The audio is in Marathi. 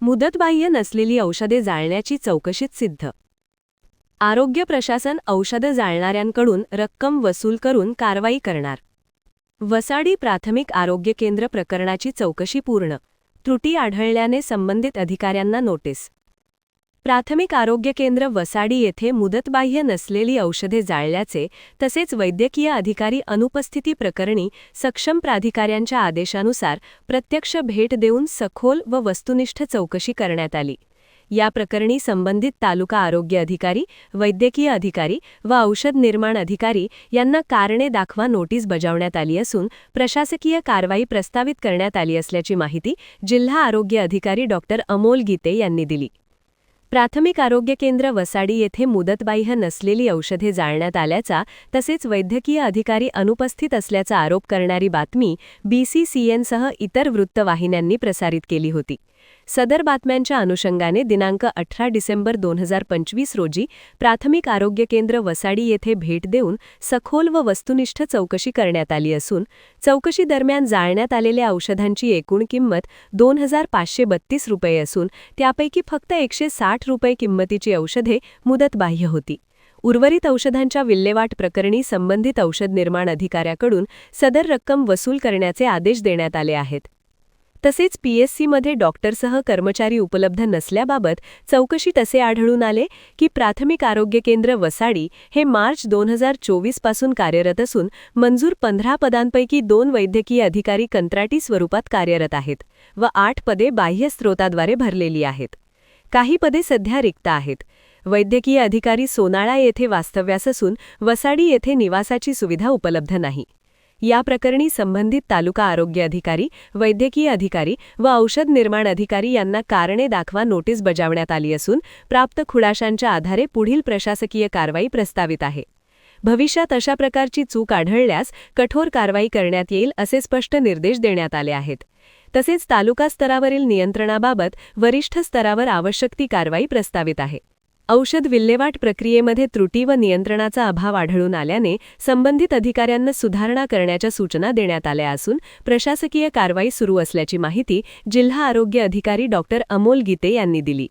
मुदतबाह्य नसलेली औषधे जाळण्याची चौकशीत सिद्ध. आरोग्य प्रशासन औषधं जाळणाऱ्यांकडून रक्कम वसूल करून कारवाई करणार. वसाडी प्राथमिक आरोग्य केंद्र प्रकरणाची चौकशी पूर्ण. त्रुटी आढळल्याने संबंधित अधिकाऱ्यांना नोटीस. प्राथमिक आरोग्य केंद्र वसाडी येथे मुदतबाह्य नसलेली औषधे जाळल्याचे तसेच वैद्यकीय अधिकारी अनुपस्थिती प्रकरणी सक्षम प्राधिकाऱ्यांच्या आदेशानुसार प्रत्यक्ष भेट देऊन सखोल व वस्तुनिष्ठ चौकशी करण्यात आली. या प्रकरणी संबंधित तालुका आरोग्य अधिकारी, वैद्यकीय अधिकारी व औषध निर्माण अधिकारी यांना कारणे दाखवा नोटीस बजावण्यात आली असून प्रशासकीय कारवाई प्रस्तावित करण्यात आली असल्याची माहिती जिल्हा आरोग्य अधिकारी डॉ. अमोल गीते यांनी दिली. प्राथमिक आरोग्य केंद्र वसाडी येथे मुदतबाह्य नसलेली औषधे जाळण्यात आल्याचा तसेच वैद्यकीय अधिकारी अनुपस्थित असल्याचा आरोप करणारी बातमी BCCNसह इतर वृत्तवाहिन्यांनी प्रसारित केली होती. सदर बातम्यांच्या अनुषंगाने दिनांक 18 डिसेंबर 2025 रोजी प्राथमिक आरोग्य केंद्र वसाडी येथे भेट देऊन सखोल व वस्तुनिष्ठ चौकशी करण्यात आली असून चौकशी दरम्यान जाळण्यात आलेल्या औषधांची एकूण किंमत 2,532 रुपये असून त्यापैकी फक्त 160 रुपये किंमतीची औषधे मुदतबाह्य होती. उर्वरित औषधांच्या विल्हेवाट प्रकरणी संबंधित औषध निर्माण अधिकाऱ्याकडून सदर रक्कम वसूल करण्याचे आदेश देण्यात आले आहेत. तसेच PSCमध्ये डॉक्टरसह कर्मचारी उपलब्ध नसल्याबाबत चौकशीत असे आढळून आले की प्राथमिक आरोग्य केंद्र वसाडी हे मार्च 2024 पासून कार्यरत असून मंजूर 15 पदांपैकी 2 वैद्यकीय अधिकारी कंत्राटी स्वरूपात कार्यरत आहेत व 8 पदे बाह्य स्रोताद्वारे भरलेली आहेत. काही पदे सध्या रिक्त आहेत. वैद्यकीय अधिकारी सोनाळा येथे वास्तव्यास असून वसाडी येथे निवासाची सुविधा उपलब्ध नाही. या प्रकरणी संबंधित तालुका आरोग्य अधिकारी, वैद्यकीय अधिकारी व औषध निर्माण अधिकारी यांना कारणे दाखवा नोटीस बजावण्यात आली असून प्राप्त खुलाशांच्या आधारे पुढील प्रशासकीय कारवाई प्रस्तावित आहे. भविष्यात अशा प्रकारची चूक आढळल्यास कठोर कारवाई करण्यात येईल असे स्पष्ट निर्देश देण्यात आले आहेत. तसेच तालुका स्तरावरील नियंत्रणाबाबत वरिष्ठ स्तरावर आवश्यक ती कारवाई प्रस्तावित आहे. औषध विल्हेवाट प्रक्रियेमध्ये त्रुटी व नियंत्रणाचा अभाव आढळून आल्याने संबंधित अधिकाऱ्यांना सुधारणा करण्याच्या सूचना देण्यात आल्या असून प्रशासकीय कारवाई सुरू असल्याची माहिती जिल्हा आरोग्य अधिकारी डॉ. अमोल गीते यांनी दिली.